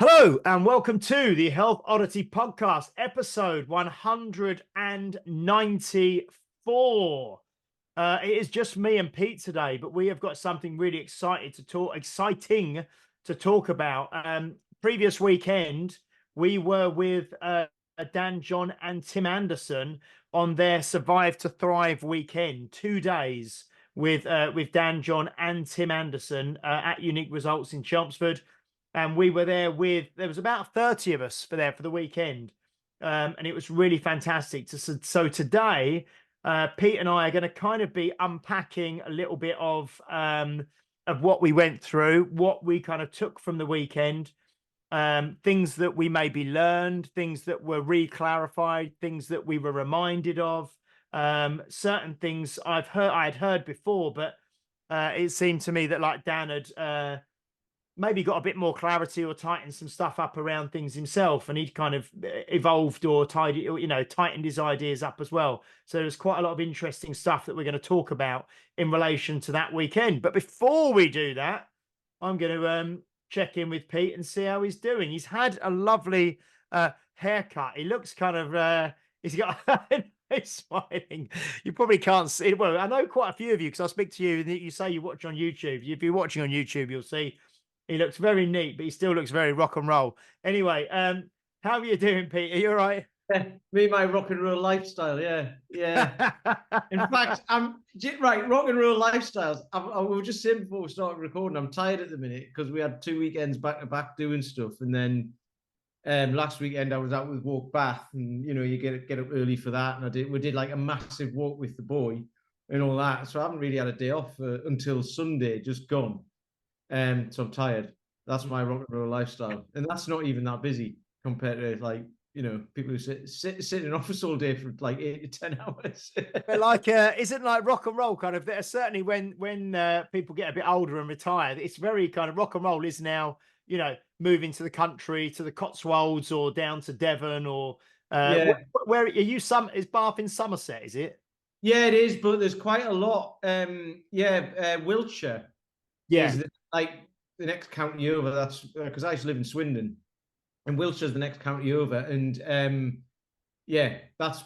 Hello and welcome to the Health Oddity Podcast, episode 194. It is just me and Pete today, but we have got something really exciting to talk about. Previous weekend, we were with Dan, John, and Tim Anderson on their Survive to Thrive weekend. 2 days with Dan, John, and Tim Anderson at Unique Results in Chelmsford. And we were there there was about 30 of us for the weekend. And it was really fantastic. So today, Pete and I are going to kind of be unpacking a little bit of what we went through, what we kind of took from the weekend, things that we maybe learned, things that were re-clarified, things that we were reminded of, certain things I had heard before, but it seemed to me that like Dan had maybe got a bit more clarity or tightened some stuff up around things himself, and he'd kind of evolved or tightened his ideas up as well. So there's quite a lot of interesting stuff that we're going to talk about in relation to that weekend. But before we do that, I'm going to check in with Pete and see how he's doing. He's had a lovely haircut. He looks kind of he's got he's smiling. You probably can't see it. Well, I know quite a few of you because I speak to you and you say you watch on YouTube. If you're watching on YouTube, you'll see he looks very neat, but he still looks very rock and roll. Anyway, how are you doing, Pete? Are you all right? Me, my rock and roll lifestyle. Yeah. In fact, I'm right. Rock and roll lifestyles. I was just saying before we started recording, I'm tired at the minute because we had 2 weekends back to back doing stuff, and then last weekend I was out with Walk Bath, and you get up early for that, and we did like a massive walk with the boy and all that. So I haven't really had a day off until Sunday, just gone. So I'm tired. That's my rock and roll lifestyle, and that's not even that busy compared to people who sit in an office all day for like 8 to 10 hours. But like, isn't like rock and roll kind of certainly when people get a bit older and retire, it's very kind of rock and roll is now moving to the country, to the Cotswolds or down to Devon or Yeah, where are you? Is Bath in Somerset? Is it? yeah, it is, but there's quite a lot. Wiltshire Yeah. is like the next county over. That's because I used to live in Swindon, and Wiltshire's the next county over, and yeah, that's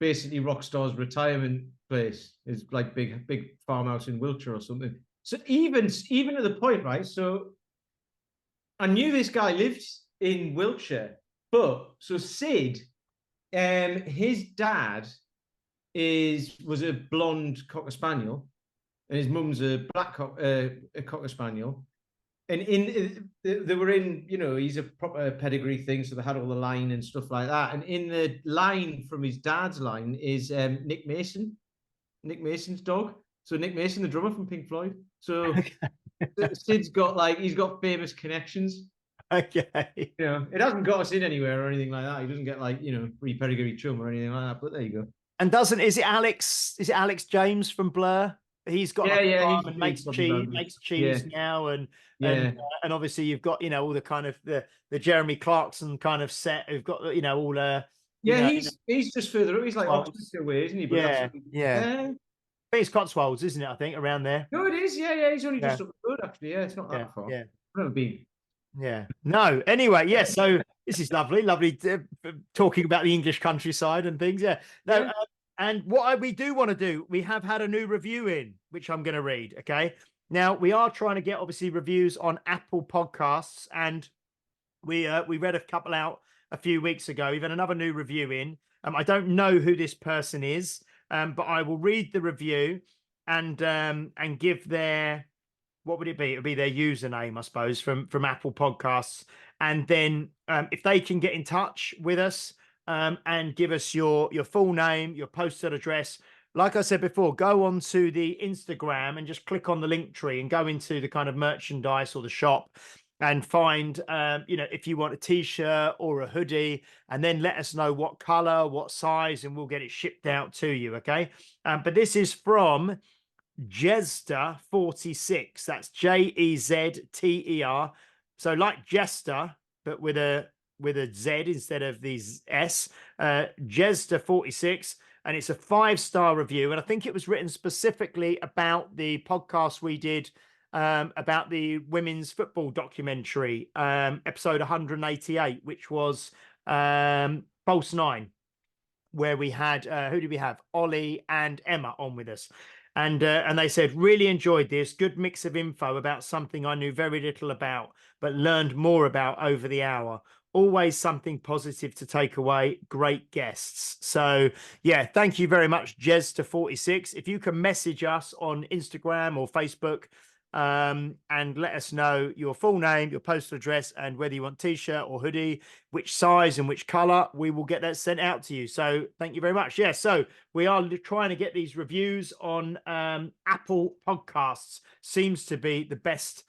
basically Rockstar's retirement place. Is like big farmhouse in Wiltshire or something. So even to the point, right? So I knew this guy lived in Wiltshire, but so Sid, his dad was a blonde cocker spaniel, and his mum's a a cocker spaniel. And they were in, he's a proper pedigree thing, so they had all the line and stuff like that. And in the line from his dad's line is Nick Mason's dog. So Nick Mason, the drummer from Pink Floyd. So Sid's he's got famous connections. Okay. It hasn't got us in anywhere or anything like that. He doesn't get free pedigree chum or anything like that. But there you go. And is it Alex James from Blur? He's got like a farm and makes cheese now, and obviously you've got all the kind of the Jeremy Clarkson kind of set who've got all he's just further up. He's like Oxfordshire way, isn't he? But but it's Cotswolds, isn't it? I think around there. No, it is. Yeah. He's only just up the road, actually. Yeah, it's not that far. Yeah. I've never been. Yeah. No. Anyway, yeah. So this is lovely talking about the English countryside and things. Yeah. No. Yeah. And what we do want to do, we have had a new review in, which I'm going to read. Okay. Now we are trying to get obviously reviews on Apple Podcasts, and we read a couple out a few weeks ago. We've had another new review in. I don't know who this person is, but I will read the review and give their, what would it be? It would be their username, I suppose, from Apple Podcasts, and then if they can get in touch with us. And give us your full name, your postal address. Like I said before, go on to the Instagram and just click on the link tree and go into the kind of merchandise or the shop and find, if you want a t-shirt or a hoodie, and then let us know what color, what size, and we'll get it shipped out to you. Okay. But this is from Jester 46. That's Jezter. So like Jester, but with a Z instead of these S, Jester 46, and it's a 5-star review. And I think it was written specifically about the podcast we did about the women's football documentary, episode 188, which was False Nine, where we had who did we have? Ollie and Emma on with us. And they said, really enjoyed this. Good mix of info about something I knew very little about, but learned more about over the hour. Always something positive to take away. Great guests. So yeah, thank you very much, Jez to 46. If you can message us on Instagram or Facebook, and let us know your full name, your postal address, and whether you want t-shirt or hoodie, which size and which color, we will get that sent out to you. So thank you very much. Yeah, so we are trying to get these reviews on Apple Podcasts. Seems to be the best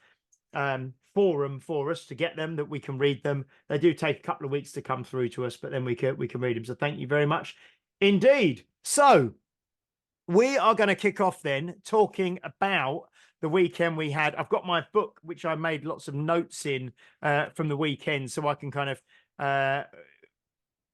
forum for us to get them, that we can read them. They do take a couple of weeks to come through to us, but then we can read them. So thank you very much indeed. So we are going to kick off then talking about the weekend we had. I've got my book, which I made lots of notes in from the weekend, so I can kind of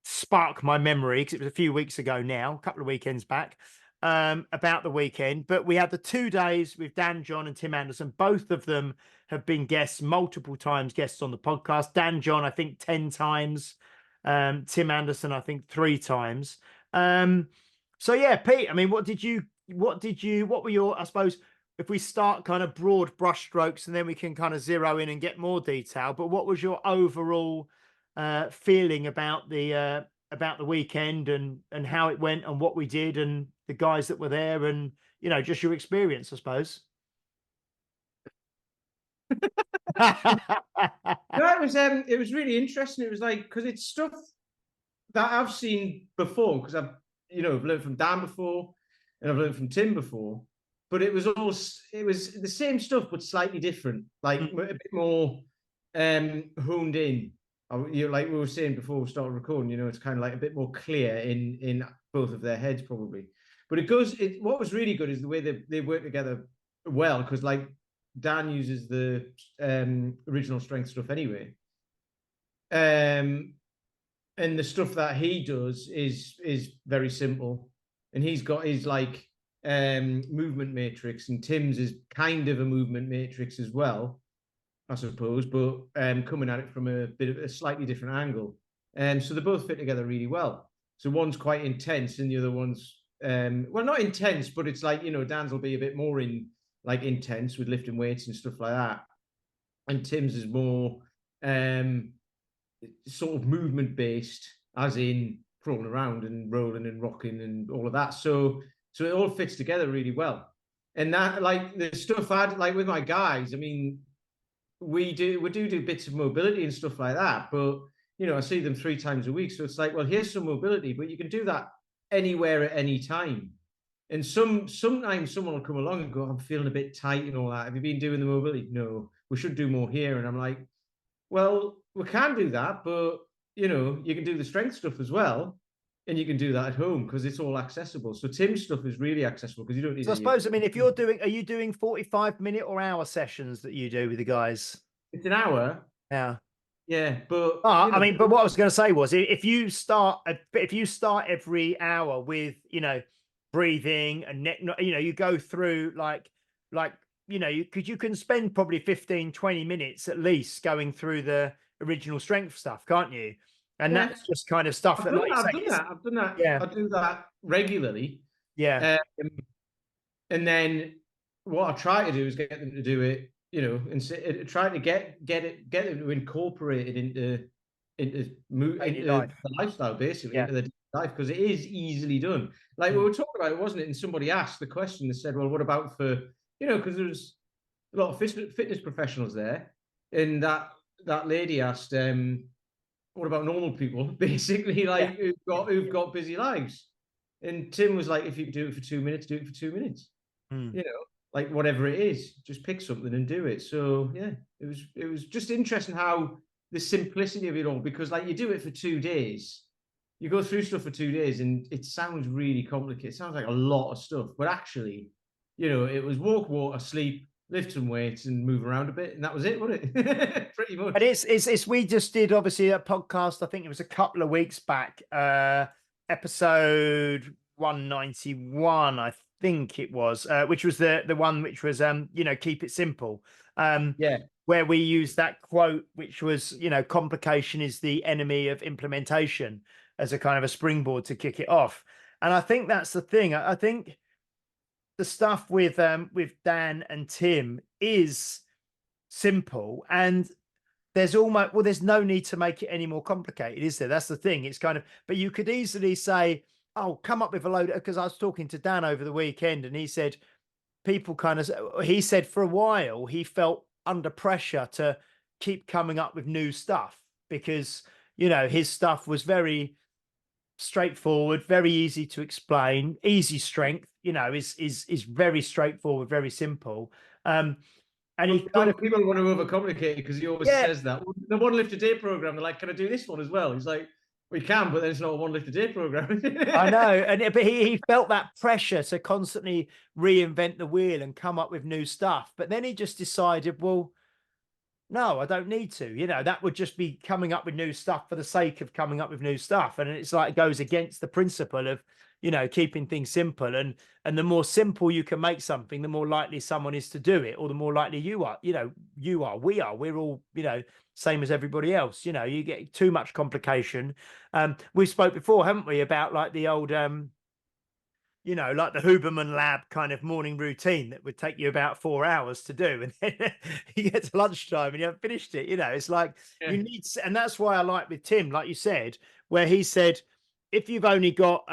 spark my memory, because it was a few weeks ago now, a couple of weekends back, about the weekend. But we had the 2 days with Dan John and Tim Anderson. Both of them have been guests multiple times, guests on the podcast. Dan John, I think 10 times. Tim Anderson, I think 3 times. So yeah, Pete, I mean, what were your, I suppose, if we start kind of broad brushstrokes and then we can kind of zero in and get more detail, but what was your overall feeling about the weekend and how it went and what we did and the guys that were there and, you know, just your experience, I suppose? No, it was really interesting. It was like, because it's stuff that I've seen before, because I've learned from Dan before and I've learned from Tim before, but it was the same stuff but slightly different, like a bit more honed in. Like we were saying before we started recording, it's kind of like a bit more clear in both of their heads probably. But what was really good is the way they work together well, because like Dan uses the original strength stuff anyway. And the stuff that he does is very simple, and he's got his like movement matrix, and Tim's is kind of a movement matrix as well, I suppose, but coming at it from a bit of a slightly different angle. So they both fit together really well. So one's quite intense and the other one's well, not intense, but it's like, Dan's will be a bit more intense with lifting weights and stuff like that, and Tim's is more sort of movement based, as in crawling around and rolling and rocking and all of that. So it all fits together really well. And that, like the stuff I'd like with my guys, I mean, we do bits of mobility and stuff like that, but I see them 3 times a week. So it's like, well, here's some mobility, but you can do that anywhere at any time. And sometimes someone will come along and go, I'm feeling a bit tight and all that. Have you been doing the mobility? No, we should do more here. And I'm like, well, we can do that, but you can do the strength stuff as well, and you can do that at home because it's all accessible. So Tim's stuff is really accessible because you don't need. So I suppose, I mean, if are you doing 45-minute or hour sessions that you do with the guys? It's an hour. Yeah. Yeah, but I mean, but what I was going to say was, if you start every hour with breathing and neck, you go through like because you can spend probably 15-20 minutes at least going through the original strength stuff, can't you? And that's just kind of stuff I've done that. Yeah, I do that regularly. Yeah. And then what I try to do is get them to do it, and try to get them to incorporate it into the lifestyle, basically, into the life, because it is easily done. Like we were talking about it, wasn't it? And somebody asked the question, they said, well, what about for, because there's a lot of fitness professionals there, and that lady asked, what about normal people, basically, like who've got busy lives? And Tim was like, if you do it for 2 minutes, do it for 2 minutes. Like whatever it is, just pick something and do it. So yeah, it was just interesting how the simplicity of it all, because like you do it for 2 days, you go through stuff for 2 days, and it sounds really complicated. It sounds like a lot of stuff, but actually, it was walk, water, sleep, lift some weights, and move around a bit, and that was it, wasn't it? Pretty much. But it's we just did obviously a podcast. I think it was a couple of weeks back, episode 191. think it was, which was the one which was keep it simple. Yeah. Where we used that quote, which was, complication is the enemy of implementation, as a kind of a springboard to kick it off. And I think that's the thing. I think the stuff with Dan and Tim is simple, and there's no need to make it any more complicated, is there? That's the thing. It's kind of, but you could easily say, oh, come up with a load, because I was talking to Dan over the weekend, and he said he said for a while he felt under pressure to keep coming up with new stuff, because his stuff was very straightforward, very easy to explain, easy strength, is very straightforward, very simple. And he kind of, people want to overcomplicate it, because he always says that. The one lift a day program, they're like, can I do this one as well? He's like, we can, but then it's not a one lift a day program. I know. But he felt that pressure to constantly reinvent the wheel and come up with new stuff. But then he just decided, well, no, I don't need to. That would just be coming up with new stuff for the sake of coming up with new stuff. And it's like, it goes against the principle of, keeping things simple. And the more simple you can make something, the more likely someone is to do it, or the more likely you are. We're all, same as everybody else. You get too much complication. We spoke before, haven't we, about like the old like the Huberman Lab kind of morning routine that would take you about 4 hours to do. And then you get to lunchtime and you haven't finished it. It's like you need, and that's why I like with Tim, like you said, where he said, if you've only got,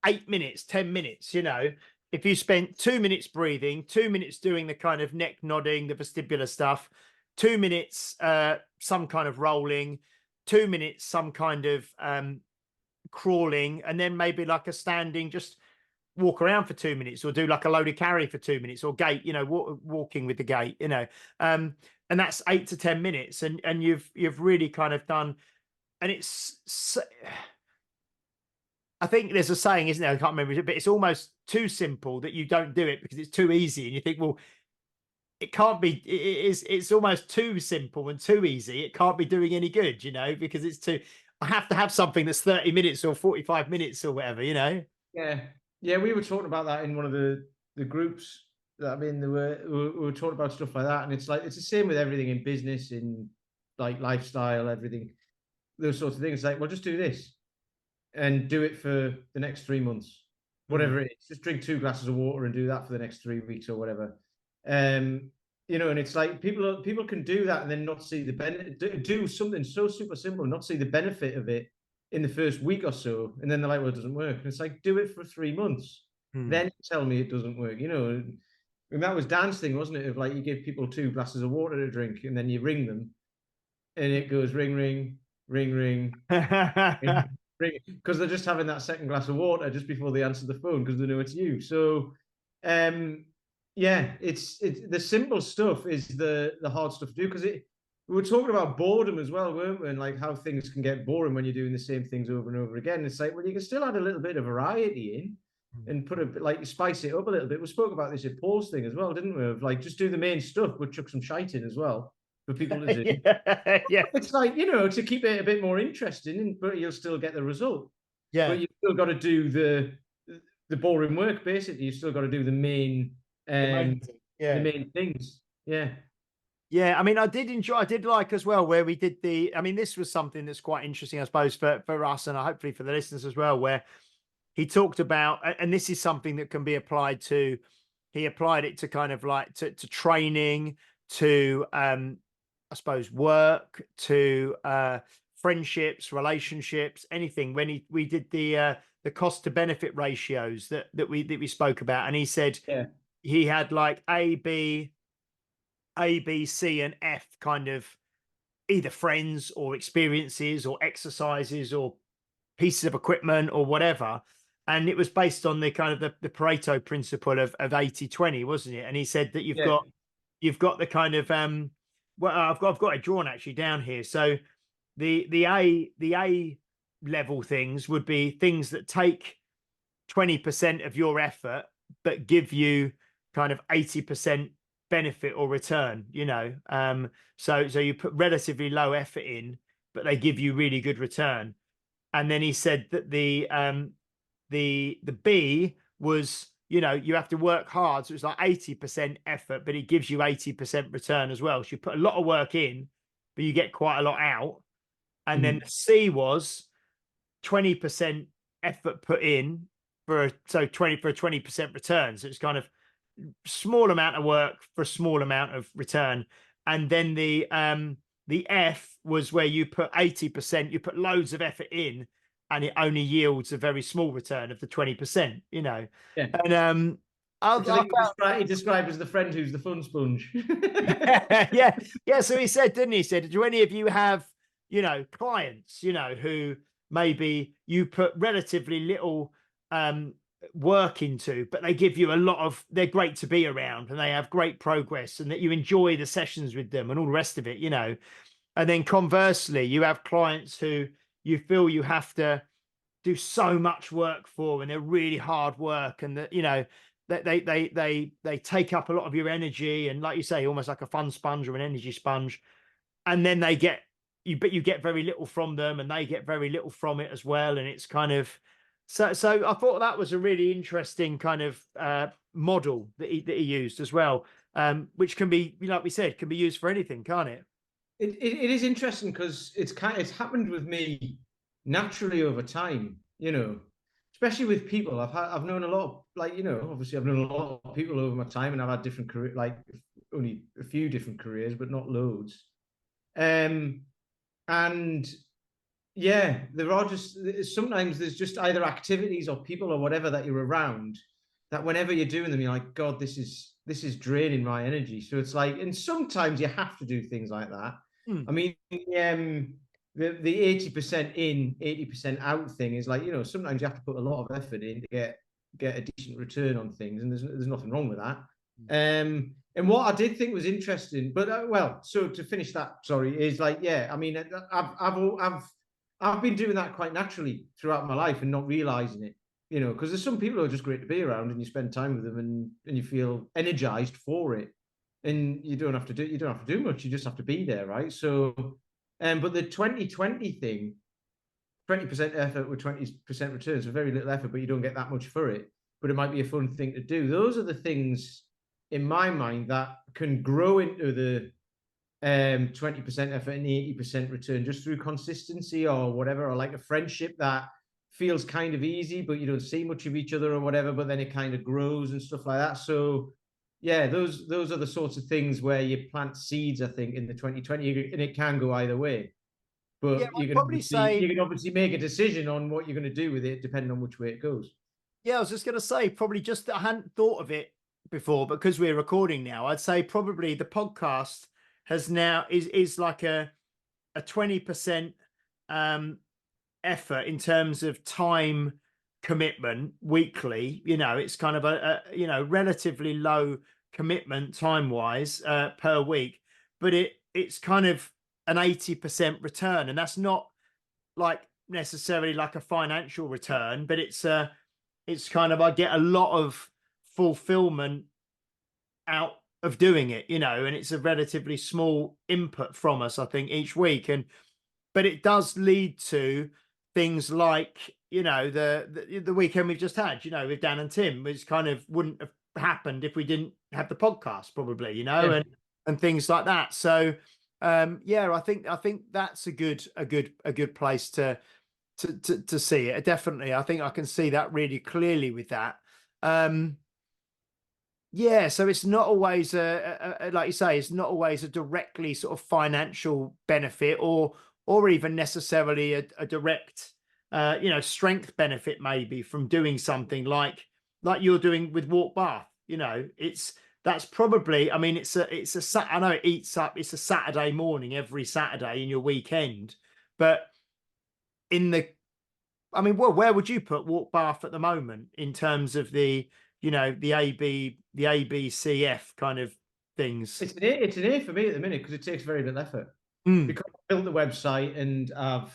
8 minutes, 10 minutes, if you spent 2 minutes breathing, 2 minutes doing the kind of neck nodding, the vestibular stuff, 2 minutes, some kind of rolling, 2 minutes, some kind of, crawling, and then maybe like a standing, just walk around for 2 minutes, or do like a loaded carry for 2 minutes, or gait, walking with the gait, and that's 8 to 10 minutes, and you've really kind of done. And I think there's a saying, isn't there? I can't remember, but it's almost too simple that you don't do it because it's too easy, and you think, well, it can't be. It's almost too simple and too easy. It can't be doing any good, because it's too. I have to have something that's 30 minutes or 45 minutes or whatever, Yeah. Yeah, we were talking about that in one of the groups that I'm in. We were talking about stuff like that. And it's like, it's the same with everything in business, in like lifestyle, everything, those sorts of things. It's like, well, just do this and do it for the next 3 months, whatever it is. Just drink 2 glasses of water and do that for the next 3 weeks or whatever. And it's like people can do that and then not see the benefit, do something so super simple and not see the benefit of it in the first week or so, and then they're like, well, it doesn't work. And it's like, do it for 3 months, then tell me it doesn't work. And that was Dan's thing, wasn't it? Of like, you give people 2 glasses of water to drink, and then you ring them, and it goes ring, ring, ring, ring, ring, because they're just having that second glass of water just before they answer the phone, because they know it's you. So, yeah, it's the simple stuff is the hard stuff to do, because we were talking about boredom as well, weren't we? And like how things can get boring when you're doing the same things over and over again. It's like, well, you can still add a little bit of variety in and put a bit, like, spice it up a little bit. We spoke about this at Paul's thing as well, didn't we? Of like, just do the main stuff, but chuck some shite in as well for people to do. Yeah. It's like, to keep it a bit more interesting, but you'll still get the result. Yeah. But you've still got to do the boring work, basically. You've still got to do the main the main things. Yeah, I mean, I did like as well where we did this was something that's quite interesting, I suppose, for us, and hopefully for the listeners as well, where he talked about, and this is something that can be applied to, he applied it to kind of like to training, to I suppose work, to friendships, relationships, anything. When we did the cost to benefit ratios that we spoke about, and he said he had like A, B, C, and F kind of either friends or experiences or exercises or pieces of equipment or whatever. And it was based on the kind of the Pareto principle of 80-20, wasn't it? And he said that you've got the kind of well, I've got it drawn actually down here. So the A level things would be things that take 20% of your effort but give you kind of 80% benefit or return, so you put relatively low effort in but they give you really good return. And then he said that the B was, you know, you have to work hard. So it's like 80% effort, but it gives you 80% return as well. So you put a lot of work in, but you get quite a lot out. And then the C was 20% effort put in for a 20% return. So it's kind of small amount of work for a small amount of return. And then the F was where you put 80%, you put loads of effort in, and it only yields a very small return of the 20%, you know. Yeah. And Which I think he described as the friend who's the fun sponge. yeah. So he said, didn't he? He said, do any of you have, you know, clients, you know, who maybe you put relatively little work into, but they give you a lot of, they're great to be around and they have great progress and that you enjoy the sessions with them and all the rest of it, you know. And then conversely, you have clients who you feel you have to do so much work for and they're really hard work and that, you know, that they take up a lot of your energy and, like you say, almost like a fun sponge or an energy sponge, and then they get you, but you get very little from them and they get very little from it as well. And it's kind of so I thought that was a really interesting kind of model that he used as well, which can be, like we said, can be used for anything, can't it? It is interesting because it's happened with me naturally over time, you know, especially with people. I've known a lot of, like, you know, obviously I've known a lot of people over my time and I've had different career, like only a few different careers, but not loads. And yeah, there are just sometimes there's just either activities or people or whatever that you're around that whenever you're doing them, you're like, God, this is draining my energy. So it's like, and sometimes you have to do things like that. I mean, the 80% in, 80% out thing is like, you know, sometimes you have to put a lot of effort in to get a decent return on things, and there's nothing wrong with that. And what I did think was interesting, but well, so to finish that, sorry, is like, yeah, I mean, I've been doing that quite naturally throughout my life and not realizing it, you know, because there's some people who are just great to be around and you spend time with them and you feel energized for it, and you don't have to do much, you just have to be there, right? So, but the 2020 thing, 20% effort with 20% returns, so very little effort, but you don't get that much for it. But it might be a fun thing to do. Those are the things in my mind that can grow into the 20% effort and 80% return just through consistency or whatever, or like a friendship that feels kind of easy, but you don't see much of each other or whatever, but then it kind of grows and stuff like that. So yeah, those are the sorts of things where you plant seeds, I think, in the 2020, and it can go either way. But Yeah, you I'd can probably say. obviously make a decision on what you're going to do with it, depending on which way it goes. Yeah, I was just going to say, probably just I hadn't thought of it before, but because we're recording now, I'd say probably the podcast has now is like a 20% effort in terms of time commitment weekly. You know, it's kind of a you know, relatively low commitment time wise per week, but it's kind of an 80% return, and that's not like necessarily like a financial return, but it's kind of, I get a lot of fulfillment out of doing it, you know, and it's a relatively small input from us, I think, each week. And but it does lead to things like, you know, the weekend we've just had, you know, with Dan and Tim, which kind of wouldn't have happened if we didn't have the podcast, probably, you know, Yeah. and things like that. So yeah, I think that's a good place to see it. Definitely, I think I can see that really clearly with that. Yeah, so it's not always like you say, it's not always a directly sort of financial benefit, or even necessarily a direct you know, strength benefit maybe from doing something like you're doing with Walk Bath. You know, that's probably, I mean, I know it eats up, it's a Saturday morning every Saturday in your weekend, but in the, I mean, well, where would you put Walk Bath at the moment in terms of the, you know, the ABCF kind of things? It's an A for me at the minute because it takes very little effort. Mm. Because I built the website and I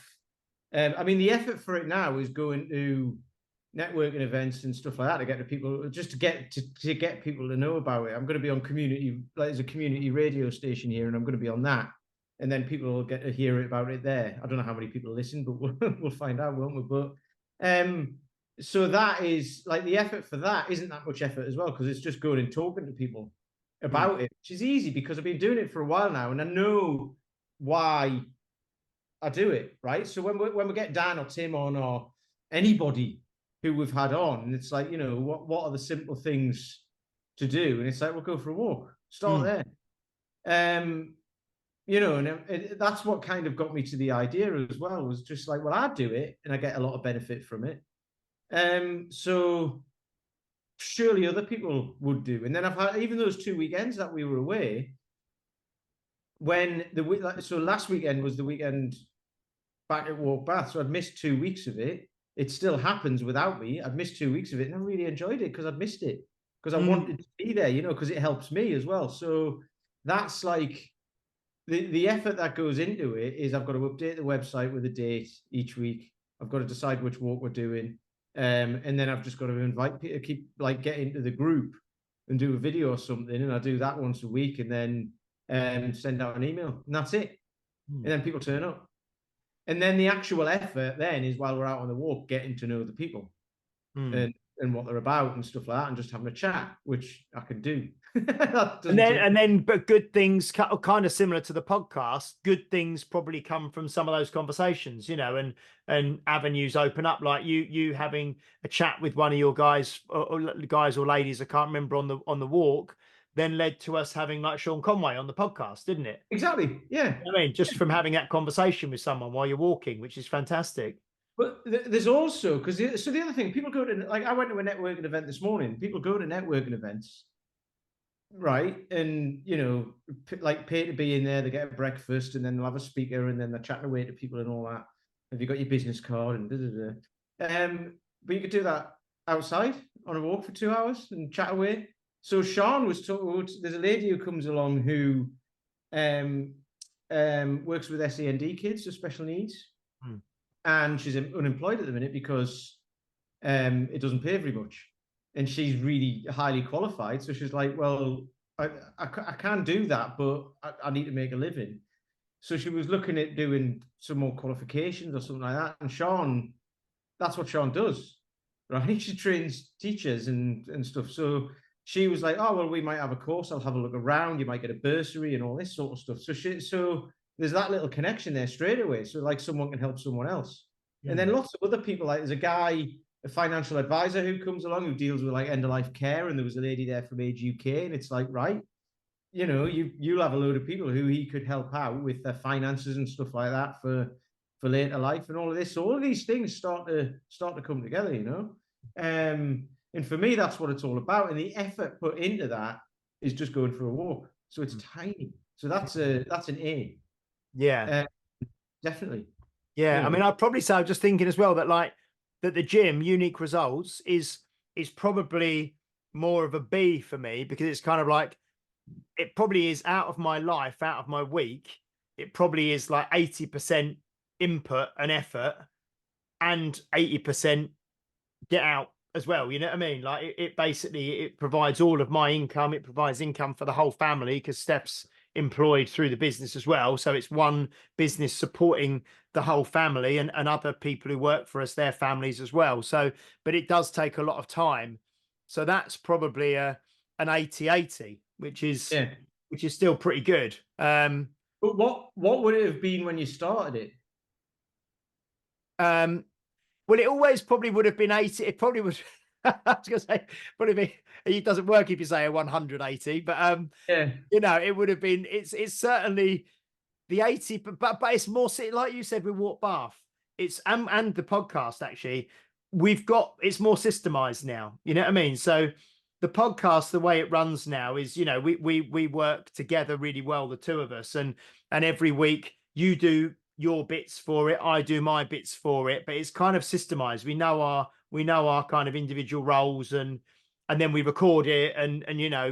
mean, the effort for it now is going to networking events and stuff like that to get to people, just to get people to know about it. I'm going to be on community, like there's a community radio station here, and I'm going to be on that, and then people will get to hear about it there. I don't know how many people listen, but we'll find out, won't we? But so that is like the effort for that isn't that much effort as well, because it's just going and talking to people about it, which is easy because I've been doing it for a while now and I know why I do it, right? So when we get Dan or Tim on or anybody who we've had on, it's like, what are the simple things to do? And it's like, we'll go for a walk, start there. And that's what kind of got me to the idea as well, was just like, well, I do it and I get a lot of benefit from it. So surely other people would do. And then I've had, even those 2 weekends that we were away, when so last weekend was the weekend back at Walk Bath, so I'd missed 2 weeks of it. It still happens without me. I'd missed 2 weeks of it and I really enjoyed it because I'd missed it, because I wanted to be there, because it helps me as well. So that's like the effort that goes into it is I've got to update the website with a date each week. I've got to decide which walk we're doing. And then I've just got to invite people, keep like get into the group and do a video or something. And I do that once a week and then send out an email and that's it. And then people turn up. And then the actual effort then is while we're out on the walk, getting to know the people and what they're about and stuff like that, and just having a chat, which I can do. But good things kind of similar to the podcast. Good things probably come from some of those conversations, and avenues open up, like you having a chat with one of your guys or ladies, I can't remember, on the walk, then led to us having like Sean Conway on the podcast, didn't it? Exactly. Yeah. I mean, just from having that conversation with someone while you're walking, which is fantastic. But there's also, because so the other thing, people go to, like, I went to a networking event this morning. People go to networking events, right? And, like pay to be in there, they get a breakfast and then they'll have a speaker and then they're chatting away to people and all that. Have you got your business card and but you could do that outside on a walk for 2 hours and chat away. So Sean was told, there's a lady who comes along who works with SEND kids, so special needs. And she's unemployed at the minute because it doesn't pay very much. And she's really highly qualified. So she's like, well, I can do that, but I need to make a living. So she was looking at doing some more qualifications or something like that. And Sean, that's what Sean does, right? She trains teachers and stuff. So she was like, oh, well, we might have a course. I'll have a look around. You might get a bursary and all this sort of stuff. So there's that little connection there straight away. So like someone can help someone else. And then lots of other people, like there's a guy, a financial advisor who comes along who deals with like end of life care. And there was a lady there from Age UK. And it's like, right, you'll have a load of people who he could help out with their finances and stuff like that for later life and all of this. So all of these things start to come together, And for me, that's what it's all about. And the effort put into that is just going for a walk. So it's tiny. So that's an A. Yeah, definitely. Yeah, I mean, I'd probably say, I'm just thinking as well that that the gym, Unique Results, is probably more of a B for me, because it's kind of like, it probably is out of my life, out of my week. It probably is like 80% input and effort and 80% get out as well. You know what I mean? Like it basically, it provides all of my income. It provides income for the whole family because Steph's employed through the business as well. So it's one business supporting the whole family and other people who work for us, their families as well. So, but it does take a lot of time. So that's probably an 80-80, which is still pretty good. But what would it have been when you started it? Well, it always probably would have been 80. It probably would. I was going to say, probably be, it doesn't work if you say a 180, but it would have been. It's certainly the 80, but it's more like you said with Walk Bath. It's and the podcast actually. It's more systemized now. You know what I mean? So the podcast, the way it runs now is, we work together really well, the two of us, and every week you do your bits for it, I do my bits for it, but it's kind of systemized. We know our kind of individual roles, and then we record it, and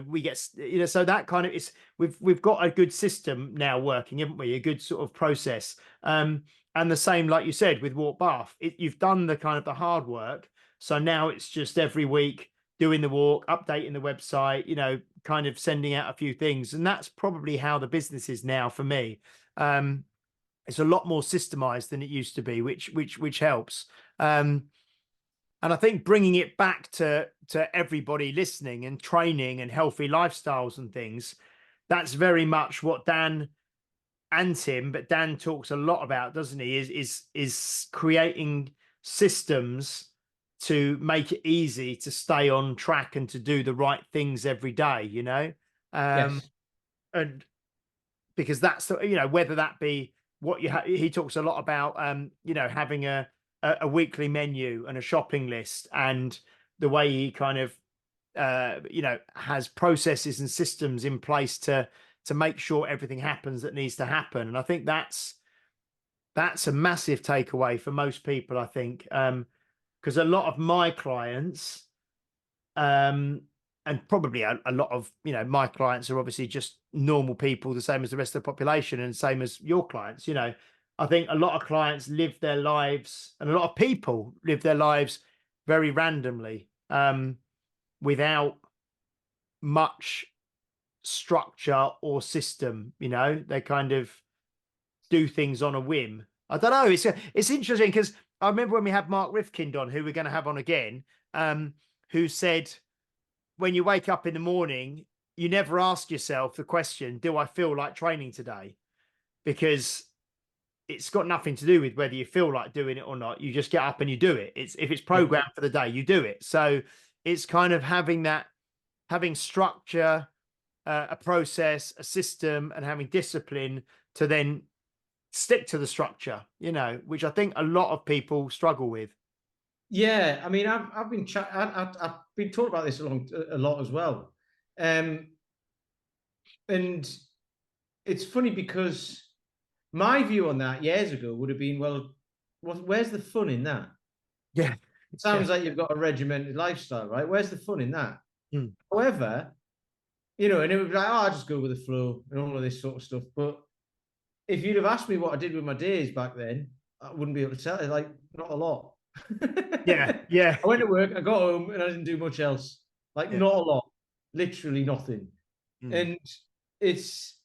we get, so that kind of is, we've got a good system now working, haven't we? A good sort of process. And the same, like you said, with Walk Bath, you've done the kind of the hard work. So now it's just every week doing the walk, updating the website, kind of sending out a few things. And that's probably how the business is now for me. It's a lot more systemized than it used to be, which helps. And I think bringing it back to everybody listening, and training and healthy lifestyles and things, that's very much what Dan and Tim, but Dan talks a lot about, doesn't he? Is creating systems to make it easy to stay on track and to do the right things every day, you know? Yes. And because that's, you know, whether that be what he talks a lot about, you know, having a weekly menu and a shopping list, and the way he kind of you know, has processes and systems in place to make sure everything happens that needs to happen. And I think that's a massive takeaway for most people, I think, because a lot of my clients, and probably a lot of, you know, my clients are obviously just normal people, the same as the rest of the population, and same as your clients. You know, I think a lot of clients live their lives, and a lot of people live their lives very randomly, without much structure or system. You know, they kind of do things on a whim. I don't know. It's interesting, because I remember when we had Mark Rifkind on, who we're going to have on again, who said, when you wake up in the morning, you never ask yourself the question, do I feel like training today? Because it's got nothing to do with whether you feel like doing it or not. You just get up and you do it. It's, if it's programmed for the day, you do it. So it's kind of having structure, a process, a system, and having discipline to then stick to the structure, you know, which I think a lot of people struggle with. Yeah, I mean, I've been I've been talking about this a lot as well, and it's funny because my view on that years ago would have been, well, where's the fun in that? Yeah. It sounds like you've got a regimented lifestyle, right? Where's the fun in that? Mm. However, you know, and it would be like, oh, I just go with the flow and all of this sort of stuff. But if you'd have asked me what I did with my days back then, I wouldn't be able to tell you, like, not a lot. Yeah. Yeah. I went to work, I got home, and I didn't do much else. Like, Yeah. not a lot, literally nothing. Mm. And it's,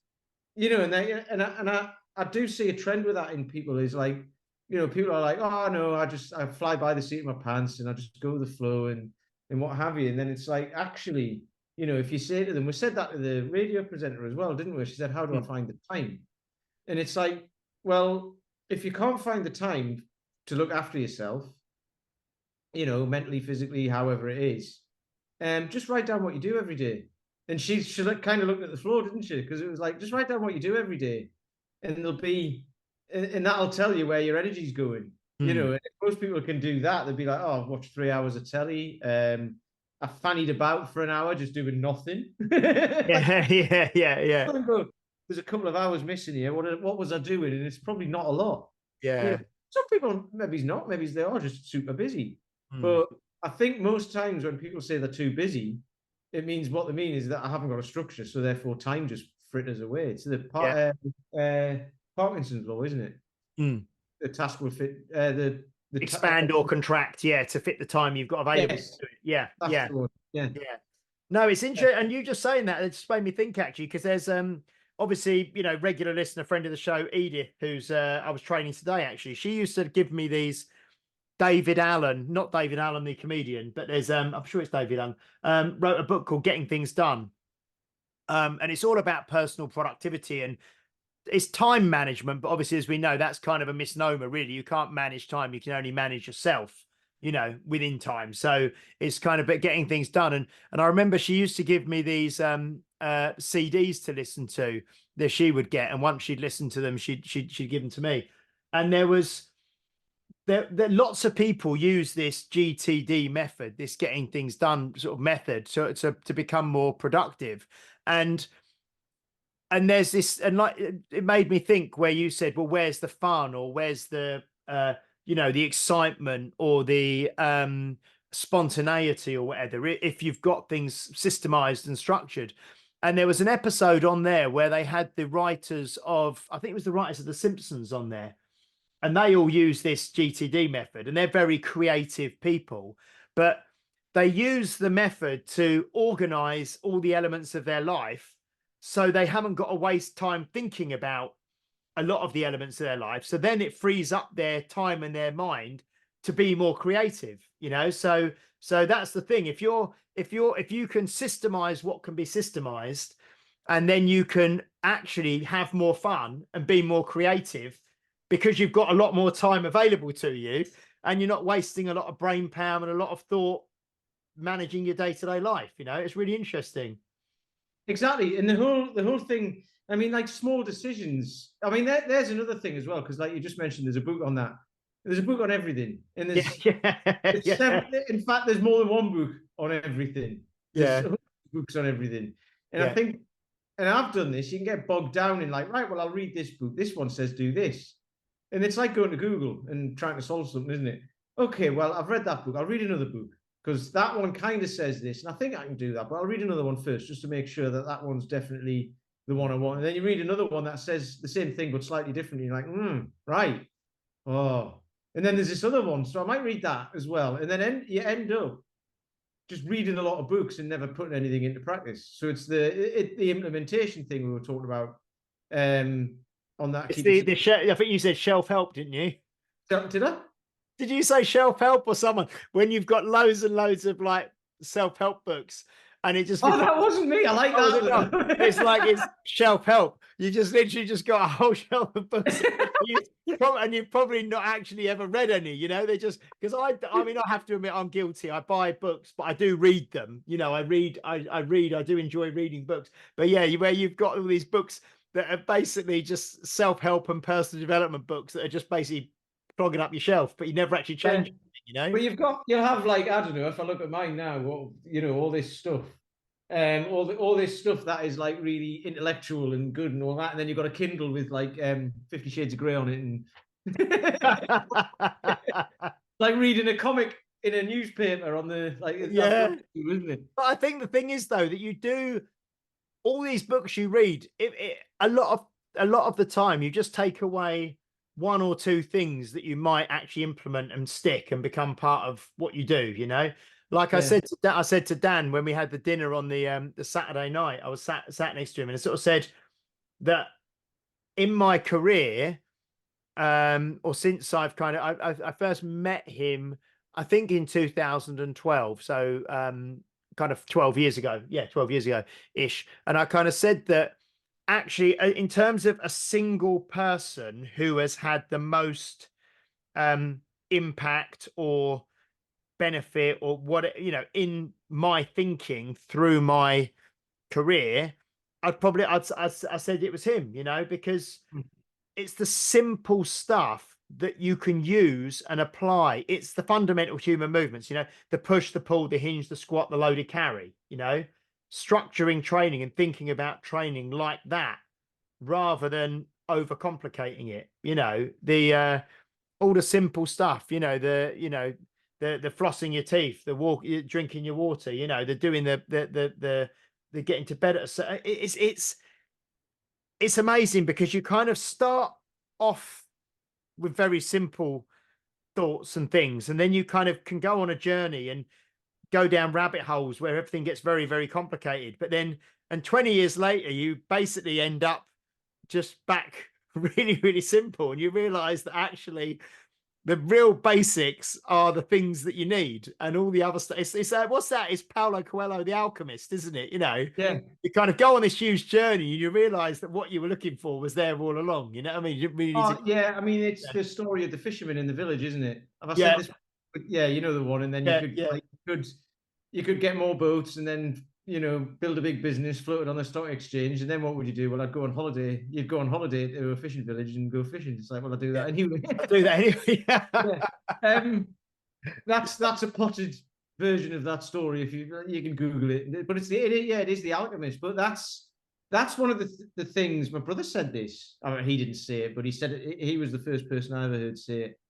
you know, I do see a trend with that in people, is like, you know, people are like, oh no, I fly by the seat of my pants and I just go with the flow and what have you. And then it's like, actually, you know, if you say to them, we said that to the radio presenter as well, didn't we? She said, how do I Mm. find the time? And it's like, well, if you can't find the time to look after yourself, you know, mentally, physically, however it is, just write down what you do every day. And she kind of looked at the floor, didn't she? Because it was like, just write down what you do every day, and and that'll tell you where your energy's going. You Mm. know, and if most people can do that, they'd be like, oh, I've watched 3 hours of telly. I fannied about for an hour just doing nothing. Like, Yeah. Yeah. Yeah. Yeah. there's a couple of hours missing here. What was I doing? And it's probably not a lot. You know, Yeah. some people maybe it's not, maybe they are just super busy. Mm. But I think most times when people say they're too busy, it means what they mean is that I haven't got a structure, so therefore time just fritters away. It's the Yeah. Parkinson's law, isn't it? Mm. The task will fit Expand or contract, yeah, to fit the time you've got available to yes, do it. Yeah. that's Yeah. the one. Yeah. Yeah. No, it's interesting. And you just saying that, it just made me think, actually, because there's obviously, you know, regular listener, friend of the show, Edith, who's I was training today, actually. She used to give me these David Allen, not David Allen, the comedian, but there's I'm sure it's David Allen, wrote a book called Getting Things Done. And it's all about personal productivity, and it's time management, but obviously, as we know, that's kind of a misnomer, really. You can't manage time, you can only manage yourself, you know, within time. So it's kind of about getting things done. And I remember she used to give me these CDs to listen to that she would get, and once she'd listened to them, she'd give them to me. And there lots of people use this GTD method, this getting things done sort of method, to become more productive. And there's this, and like it made me think, where you said, well, where's the fun, or where's the you know, the excitement, or the spontaneity, or whatever, if you've got things systemized and structured. And there was an episode on there where they had the writers of, I think it was the writers of The Simpsons on there, and they all use this GTD method, and they're very creative people, but they use the method to organize all the elements of their life, so they haven't got to waste time thinking about a lot of the elements of their life. So then it frees up their time and their mind to be more creative, you know. So that's the thing. If you can systemize what can be systemized, and then you can actually have more fun and be more creative because you've got a lot more time available to you, and you're not wasting a lot of brain power and a lot of thought managing your day-to-day life. You know, it's really interesting. Exactly. And the whole thing, I mean, like small decisions. I mean, there's another thing as well, because like you just mentioned, there's a book on that. There's a book on everything. And Yeah, there's yeah, in fact, there's more than one book on everything. There's yeah, books on everything. And I yeah. think, and I've done this, you can get bogged down in like, right, well, I'll read this book. This one says do this. And it's like going to Google and trying to solve something, isn't it? Okay, well, I've read that book. I'll read another book because that one kind of says this, and I think I can do that. But I'll read another one first just to make sure that that one's definitely the one I want. And then you read another one that says the same thing but slightly differently. You're like, right. Oh, and then there's this other one, so I might read that as well. And then you end up just reading a lot of books and never putting anything into practice. So it's the implementation thing we were talking about on that. It's the I think you said shelf help, didn't you? Did I? Did you say shelf help or someone? When you've got loads and loads of like self-help books, and it just becomes... that wasn't me. I like that. It's like it's shelf help. You just literally just got a whole shelf of books, and you've probably not actually ever read any. You know, they just because I mean, I have to admit I'm guilty. I buy books, but I do read them. You know, I read. I do enjoy reading books. But yeah, where you've got all these books that are basically just self-help and personal development books that are just basically clogging up your shelf, but you never actually change it, you know. But you'll have like, I don't know, if I look at mine now, well, you know, all this stuff, all this stuff that is like really intellectual and good and all that, and then you've got a Kindle with like 50 Shades of Grey on it, and like reading a comic in a newspaper on the like, yeah, isn't it? But I think the thing is though that you do all these books you read, a lot of the time you just take away one or two things that you might actually implement and stick and become part of what you do, you know. Like I said to Dan when we had the dinner on the Saturday night, I was sat next to him, and I sort of said that in my career, or since I've kind of I first met him, I think in 2012, so kind of 12 years ago, 12 years ago ish, and I kind of said that actually, in terms of a single person who has had the most impact or benefit or what, you know, in my thinking through my career, I said it was him, you know, because it's the simple stuff that you can use and apply. It's the fundamental human movements, you know, the push, the pull, the hinge, the squat, the loaded carry, you know, structuring training and thinking about training like that rather than overcomplicating it, you know, the all the simple stuff, you know, the flossing your teeth, the drinking your water, you know, the doing the getting to bed it's amazing because you kind of start off with very simple thoughts and things, and then you kind of can go on a journey and go down rabbit holes where everything gets very, very complicated. But then, and 20 years later, you basically end up just back really, really simple. And you realize that actually the real basics are the things that you need, and all the other stuff. It's what's that? It's Paulo Coelho, The Alchemist, isn't it? You know, you kind of go on this huge journey, and you realize that what you were looking for was there all along. You know what I mean? You really I mean, it's the story of the fisherman in the village, isn't it? Have I said this? Yeah, you know the one. And then you could get more boats, and then, you know, build a big business, float it on the stock exchange, and then what would you do? Well, I'd go on holiday. You'd go on holiday to a fishing village and go fishing. It's like, well, I do that anyway. I do that anyway. That's a potted version of that story. If you can Google it, but it is The Alchemist. But that's one of the things. My brother said this. I mean, he didn't say it, but he said it. He was the first person I ever heard say it.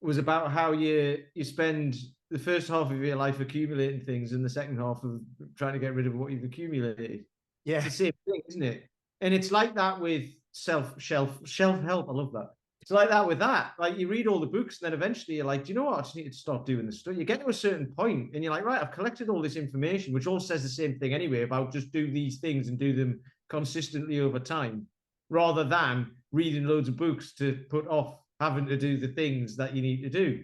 Was about how you spend the first half of your life accumulating things and the second half of trying to get rid of what you've accumulated. Yeah. It's the same thing, isn't it? And it's like that with shelf help. I love that. It's like that with that. Like you read all the books, and then eventually you're like, do you know what? I just need to start doing this stuff. You get to a certain point and you're like, right, I've collected all this information, which all says the same thing anyway, about just do these things and do them consistently over time, rather than reading loads of books to put off having to do the things that you need to do.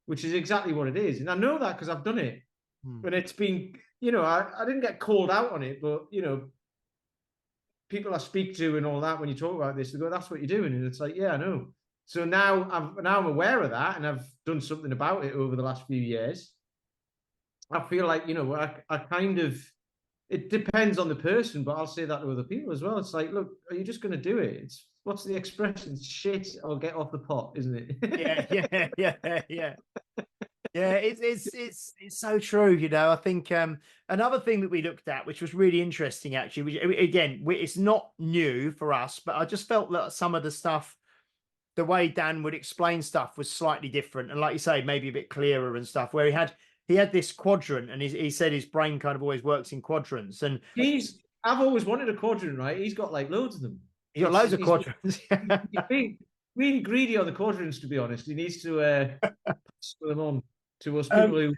which is exactly what it is. And I know that because I've done it. Hmm. And it's been, I didn't get called out on it, but, people I speak to and all that, when you talk about this, they go, that's what you're doing. And it's like, yeah, I know. So now I'm aware of that, and I've done something about it over the last few years. I feel like, I kind of, it depends on the person, but I'll say that to other people as well. It's like, look, are you just going to do it? It's, what's the expression? It's shit or get off the pot, isn't it? Yeah, yeah. Yeah, it's so true. I think another thing that we looked at, which was really interesting, actually, which, again, it's not new for us, but I just felt that some of the stuff, the way Dan would explain stuff, was slightly different, and like you say, maybe a bit clearer and stuff. Where he had this quadrant, and he said his brain kind of always works in quadrants, and I've always wanted a quadrant, right? He's got like loads of them. he's got loads of quadrants. He's being really greedy on the quadrants, to be honest. He needs to spur them on to us people who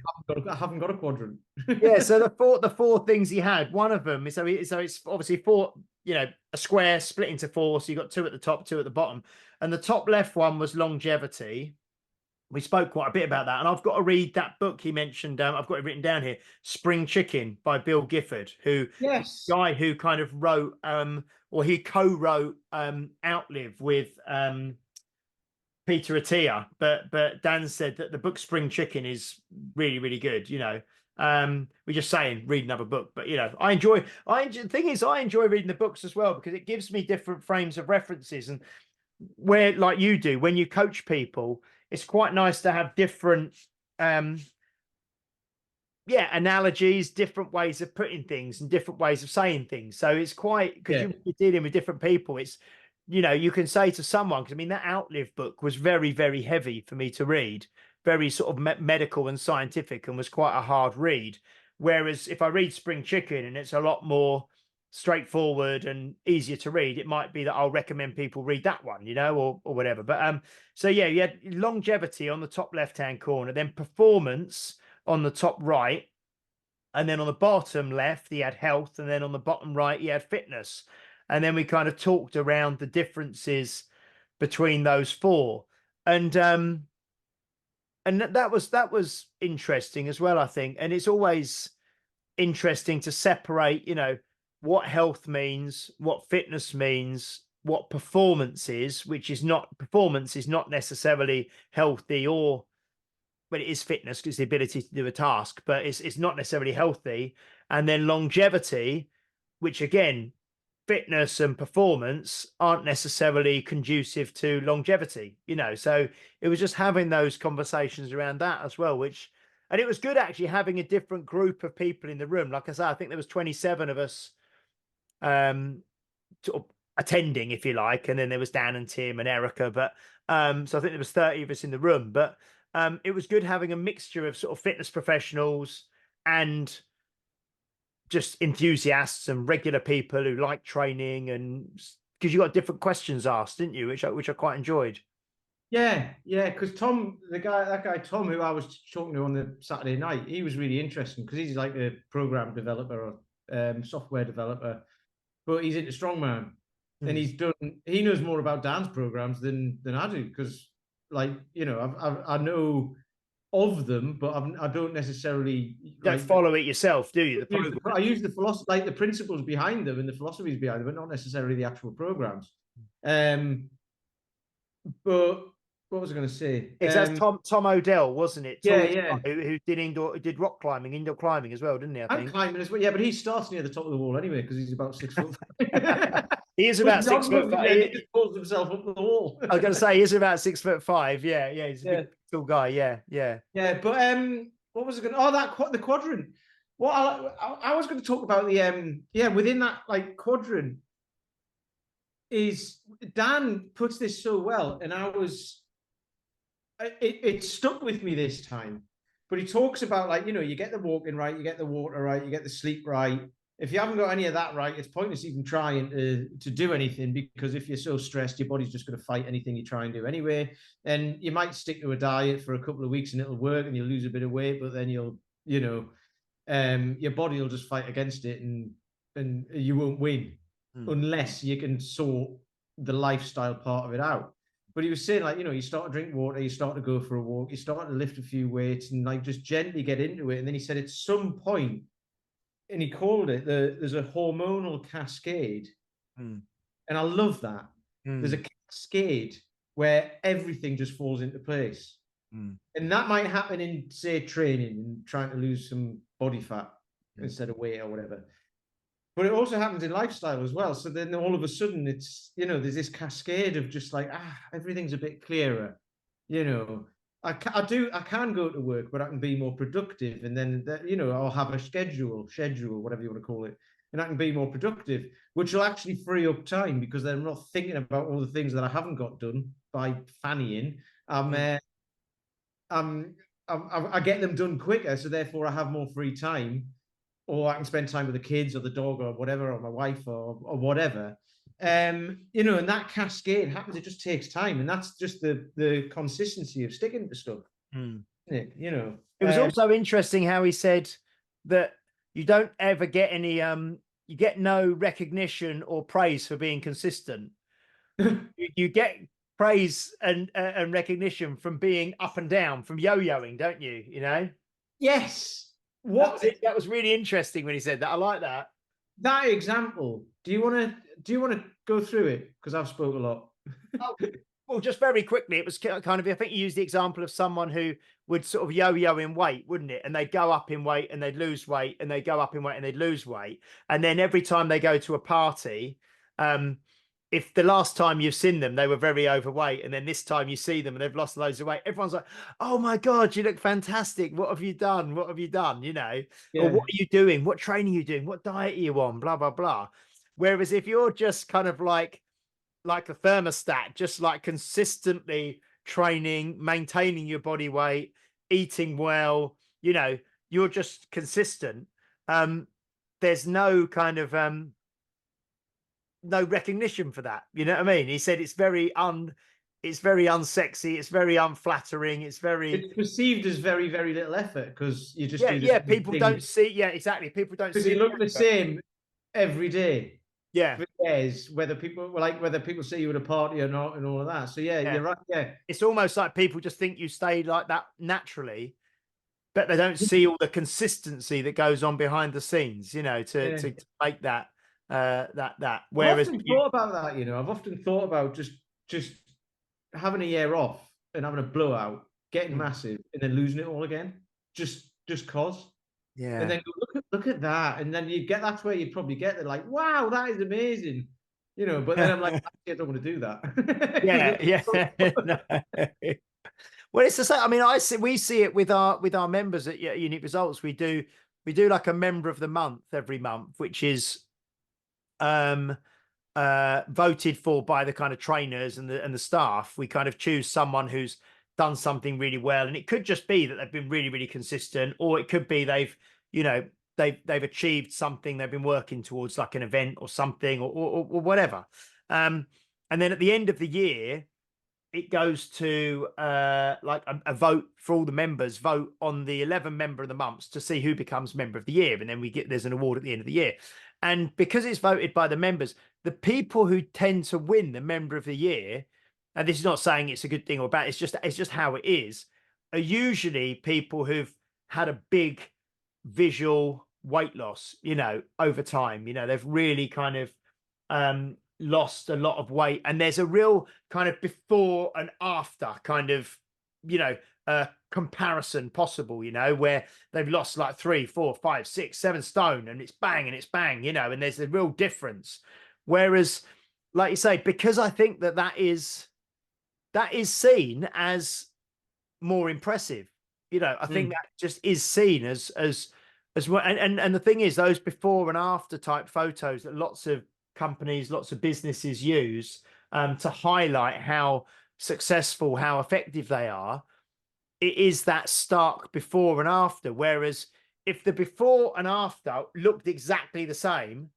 haven't got a quadrant. Yeah, so the four things he had, one of them is so it's obviously four, a square split into four, so you got two at the top, two at the bottom, and the top left one was longevity. We spoke quite a bit about that, and I've got to read that book he mentioned. I've got it written down here, Spring Chicken by Bill Gifford, Yes, guy who kind of wrote or he co-wrote Outlive with Peter Attia, but Dan said that the book Spring Chicken is really, really good. We're just saying read another book, but the thing is, I enjoy reading the books as well, because it gives me different frames of references, and where, like you do when you coach people, it's quite nice to have different analogies, different ways of putting things and different ways of saying things. So it's quite, because you're dealing with different people. It's, you can say to someone, because I mean, that Outlive book was very, very heavy for me to read, very sort of medical and scientific, and was quite a hard read. Whereas if I read Spring Chicken and it's a lot more straightforward and easier to read, it might be that I'll recommend people read that one, or whatever. But so yeah, you had longevity on the top left-hand corner, then performance on the top right, and then on the bottom left he had health, and then on the bottom right he had fitness. And then we kind of talked around the differences between those four, and that was interesting as well, I think. And it's always interesting to separate, what health means, what fitness means, what performance is, which is not necessarily healthy, or but it is fitness because it's the ability to do a task, but it's not necessarily healthy. And then longevity, which again, fitness and performance aren't necessarily conducive to longevity, So it was just having those conversations around that as well, and it was good actually having a different group of people in the room. Like I said, I think there was 27 of us sort of attending, if you like, and then there was Dan and Tim and Erica, but so I think there was 30 of us in the room. But it was good having a mixture of sort of fitness professionals and just enthusiasts and regular people who like training, and because you got different questions asked, didn't you, which I quite enjoyed. Yeah, because Tom, that guy Tom, who I was talking to on the Saturday night, he was really interesting because he's like a program developer or software developer, but he's into strongman, and he knows more about dance programs than I do, because like, I know of them, but I don't necessarily don't follow it yourself, do you? I use the philosophy, like the principles behind them and the philosophies behind them, but not necessarily the actual programs. But what was I going to say? That's Tom O'Dell, wasn't it? Yeah. Who did rock climbing, indoor climbing as well, didn't he? I think. And climbing as well. Yeah, but he starts near the top of the wall anyway because he's about 6 foot. He is about 6 foot. He just pulls himself up the wall. I was going to say he's about 6'5". Yeah, he's a big, tall guy. Yeah. Yeah, but what was it going? Oh, the quadrant. What I was going to talk about the within that like quadrant is, Dan puts this so well, and it stuck with me this time. But he talks about, like, you get the walking right, you get the water right, you get the sleep right. If you haven't got any of that right, it's pointless even trying to do anything, because if you're so stressed, your body's just going to fight anything you try and do anyway. And you might stick to a diet for a couple of weeks and it'll work and you'll lose a bit of weight, but then your body will just fight against it, and you won't win unless you can sort the lifestyle part of it out. But he was saying, like, you start to drink water, you start to go for a walk, you start to lift a few weights and like just gently get into it. And then he said at some point, and he called it there's a hormonal cascade. Mm. And I love that. There's a cascade where everything just falls into place. And that might happen in, say, training and trying to lose some body fat instead of weight or whatever. But it also happens in lifestyle as well. So then all of a sudden it's, there's this cascade of just like, everything's a bit clearer. I can go to work, but I can be more productive. And then, I'll have a schedule, whatever you want to call it. And I can be more productive, which will actually free up time because then I'm not thinking about all the things that I haven't got done by fannying. I get them done quicker. So therefore I have more free time, or I can spend time with the kids or the dog or whatever, or my wife or whatever. And that cascade happens. It just takes time. And that's just the consistency of sticking to stuff. Isn't it? It was also interesting how he said that you don't ever get any, you get no recognition or praise for being consistent. you get praise and recognition from being up and down, from yo-yoing, don't you? Yes. That was really interesting when he said that. I like that. That example. Do you want to go through it? Because I've spoke a lot. Well, just very quickly, it was kind of, I think you used the example of someone who would sort of yo-yo in weight, wouldn't it? And they'd go up in weight and they'd lose weight, and they'd go up in weight and they'd lose weight. And then every time they go to a party, if the last time you've seen them, they were very overweight, and then this time you see them and they've lost loads of weight, everyone's like, oh my God, you look fantastic. What have you done? What have you done? Yeah. Or what are you doing? What training are you doing? What diet are you on? Blah, blah, blah. Whereas if you're just kind of like the thermostat, just like consistently training, maintaining your body weight, eating well, you're just consistent. There's no kind of no recognition for that. You know what I mean? He said it's very unsexy, it's very unflattering, it's perceived as very, very little effort because you just people don't see, exactly, people don't see, because you look the same every day. Yeah. Whether people see you at a party or not and all of that. So you're right. Yeah. It's almost like people just think you stay like that naturally, but they don't see all the consistency that goes on behind the scenes, to make that Whereas I've often thought about that, I've often thought about just having a year off and having a blowout, getting massive, and then losing it all again. Just cause. Yeah. And then go, look at that. And then that's where you'd probably get there, like, wow, that is amazing. But then I'm like, actually, I don't want to do that. Yeah. Well, it's the same. I mean, we see it with our members at Unique Results. We do like a member of the month every month, which is voted for by the kind of trainers and the staff. We kind of choose someone who's done something really well, and it could just be that they've been really, really consistent, or it could be they've achieved something they've been working towards, like an event or something, or whatever. And then at the end of the year, it goes to like a vote for all the members, vote on the 11 member of the months to see who becomes member of the year, and then there's an award at the end of the year. And because it's voted by the members, the people who tend to win the member of the year, and this is not saying it's a good thing or bad, it's just how it is, are usually people who've had a big visual weight loss, over time. They've really kind of lost a lot of weight, and there's a real kind of before and after kind of comparison possible, where they've lost like 3, 4, 5, 6, 7 stone, and it's bang, and there's a real difference. Whereas, like you say, because I think that is seen as more impressive, I think that just is seen as well. And the thing is, those before and after type photos that lots of companies, lots of businesses use to highlight how successful, how effective they are, it is that stark before and after. Whereas if the before and after looked exactly the same,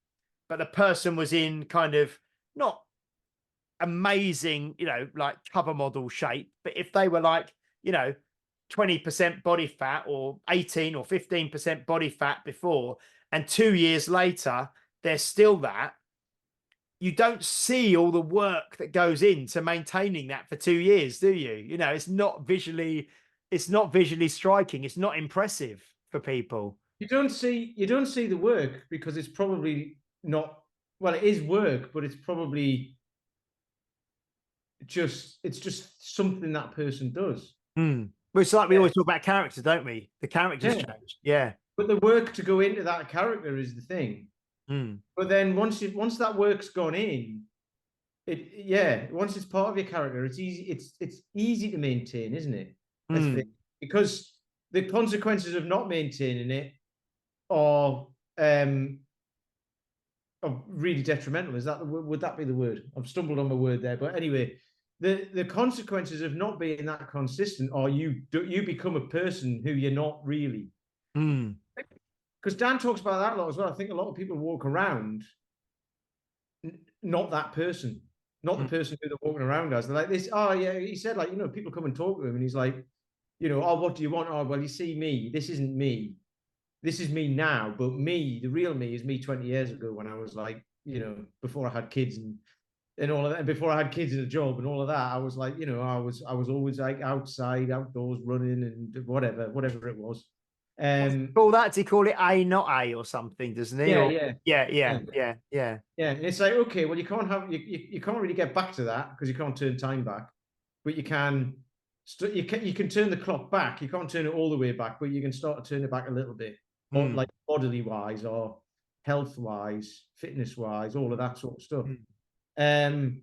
but the person was in kind of not amazing, like cover model shape, but if they were like, 20% body fat or 18 or 15% body fat before, and 2 years later, they're still that, you don't see all the work that goes into maintaining that for 2 years, do you? You know, it's not visually striking. It's not impressive for people. You don't see the work because it's probably not, well, it is work, but it's probably just something that person does. Mm. Well, it's like we Yeah. always talk about characters, don't we? The characters Yeah. change. Yeah. But the work to go into that character is the thing. Mm. But then once that work's gone in, once it's part of your character, it's easy to maintain, isn't it? I think because the consequences of not maintaining it are really detrimental. Would that be the word? I've stumbled on my word there, but anyway, the consequences of not being that consistent are you become a person who you're not really. Mm. Because Dan talks about that a lot as well. I think a lot of people walk around not that person, not the person who they're walking around as. They're like this. Oh yeah, he said, like, people come and talk to him, and he's like, oh, what do you want? Oh, well, you see me. This isn't me. This is me now, but me, the real me, is me 20 years ago when I was like, before I had kids and all of that, and before I had kids and a job and all of that. I was like, I was always like outside, outdoors, running and whatever it was. Call that? Does he call it A, not A, or something? Doesn't he? Yeah, Or, yeah, yeah. yeah. And it's like, okay, well, you can't have you can't really get back to that because you can't turn time back, but you can turn the clock back. You can't turn it all the way back, but you can start to turn it back a little bit, or like bodily wise, or health wise, fitness wise, all of that sort of stuff. And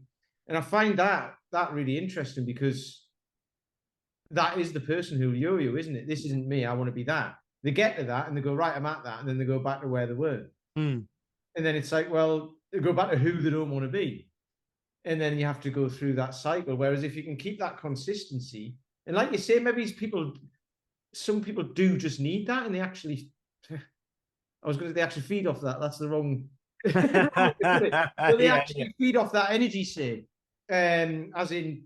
I find that really interesting because that is the person who'll yo-yo, isn't it? This isn't me. I want to be that. They get to that and they go, right, I'm at that, and then they go back to where they were. And then it's like, well, they go back to who they don't want to be. And then you have to go through that cycle. Whereas if you can keep that consistency, and like you say, maybe some people do just need that, and they actually, they actually feed off that. That's the wrong. But they actually feed off that energy, say, as in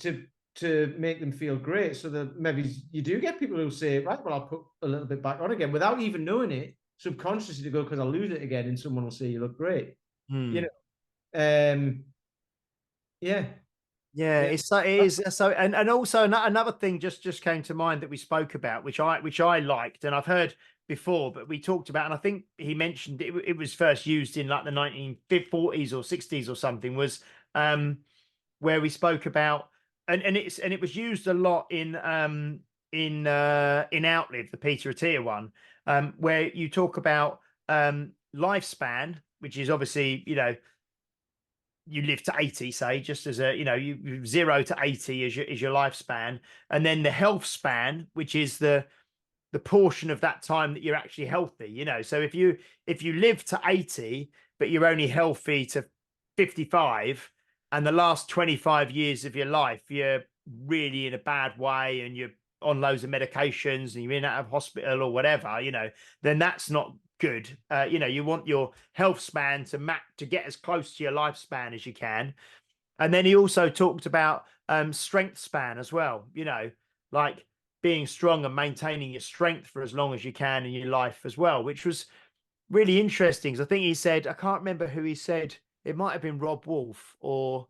to make them feel great. So that maybe you do get people who say, right, well, I'll put a little bit back on again without even knowing it, subconsciously, to go, because I'll lose it again, and someone will say you look great. Yeah, it is so, and also another thing just came to mind that we spoke about, which I liked, and I've heard before, but we talked about, and I think he mentioned it was first used in like the 1940s or 60s or something, was where we spoke about, and it was used a lot in Outlive, the Peter Attia one, where you talk about lifespan, which is obviously, you live to 80, say, just as a, you 0 to 80 is your lifespan, and then the health span, which is the portion of that time that you're actually healthy. So if you live to 80 but you're only healthy to 55, and the last 25 years of your life you're really in a bad way and you're on loads of medications and you're in out of hospital or whatever, then that's not good. You want your health span to get as close to your lifespan as you can. And then he also talked about strength span as well, like being strong and maintaining your strength for as long as you can in your life as well, which was really interesting. So I think he said, I can't remember who he said, it might have been Rob Wolf, or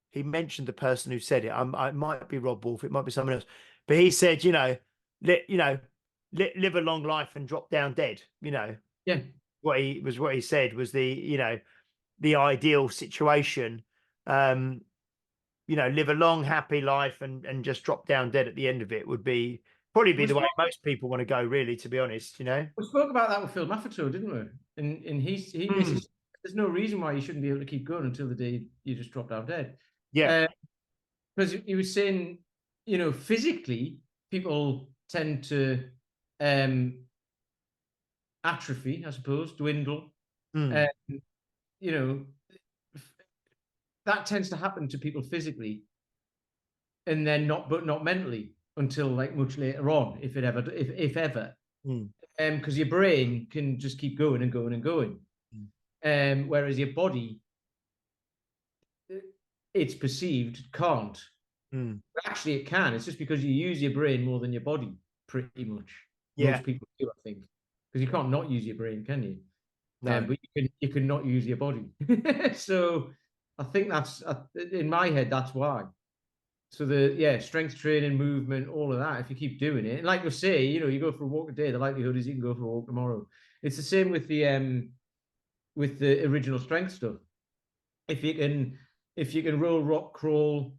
he mentioned the person who said it. It might be Rob Wolf, it might be someone else, but he said, live a long life and drop down dead. Yeah. What he said was the ideal situation. Live a long, happy life and just drop down dead at the end of it would probably be the way most people want to go, really, to be honest. We spoke about that with Phil Maffetone, didn't we? And he basically said, there's no reason why you shouldn't be able to keep going until the day you just drop down dead. Yeah. Because he was saying, physically, people tend to atrophy, I suppose, dwindle. That tends to happen to people physically, and then not mentally until like much later on, if ever. Because your brain can just keep going and going and going. Whereas your body, it's perceived, can't. But actually, it can. It's just because you use your brain more than your body, pretty much. Yeah. Most people do, I think, because you can't not use your brain, can you? No. But you can not use your body. So I think that's in my head. That's why. So strength training, movement, all of that. If you keep doing it, and like you say, you go for a walk a day. The likelihood is you can go for a walk tomorrow. It's the same with the original strength stuff. If you can roll, rock, crawl,